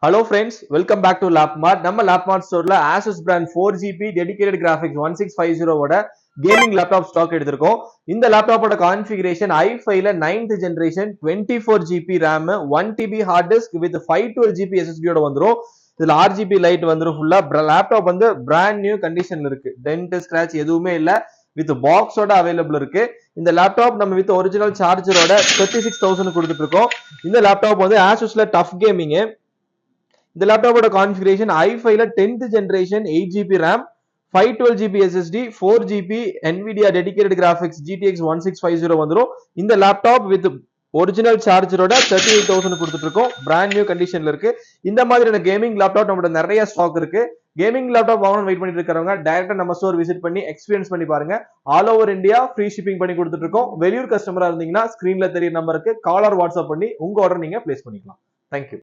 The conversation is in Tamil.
Hello friends, welcome back to LapMart. நம்ம LapMart ஸ்டோர்ல Asus brand 4GB dedicated graphics 1650 ஓட கேமிங் லேப்டாப் ஸ்டாக் எடுத்திருக்கோம். இந்த லேப்டாப்போட கான்ஃபிகரேஷன் i5ல 9th generation 24GB RAM 1TB hard disk with 512GB SSD ஓட வந்துரும். இதுல RGB லைட் வந்துரும். ஃபுல்லா லேப்டாப் வந்து பிராண்ட் நியூ கண்டிஷன்ல இருக்கு. டென்ட் ஸ்கிராட்ச் எதுவுமே இல்ல. வித் பாக்ஸோட அவைலபிள் இருக்கு. இந்த லேப்டாப் நம்ம வித் ஒரிஜினல் சார்ஜரோட 36000 கொடுத்துட்டு இருக்கோம். இந்த லேப்டாப் வந்து Asusல டஃப் கேமிங். இந்த லேப்டாப்போட கான்ஃபிகரேஷன் i5ல 10th generation 8GB RAM 512GB SSD 4GB NVIDIA dedicated graphics GTX 1650 வந்துரும். இந்த லேப்டாப் வித் ஒரிஜினல் சார்ஜரோட 38000 கொடுத்துட்டு இருக்கோம். பிராண்ட் நியூ கண்டிஷன்ல இருக்கு. இந்த மாதிரியான கேமிங் லேப்டாப் நம்மளோட நிறைய ஸ்டாக் இருக்கு. கேமிங் லேப்டாப் வாங்கணும்னு வெயிட் பண்ணிட்டு இருக்கறவங்க டைரக்டா நம்ம ஸ்டோர் விசிட் பண்ணி எக்ஸ்பீரியன்ஸ் பண்ணி பாருங்க. All over India free shipping பண்ணி கொடுத்துட்டு இருக்கோம். வெளியூர் கஸ்டமரா இருந்தீங்கன்னா ஸ்கிரீன்ல தெரிய நம்பருக்கு கால் ஆர் வாட்ஸ்அப் பண்ணி உங்க ஆர்டர் நீங்க பிளேஸ் பண்ணிக்கலாம். தேங்க்யூ.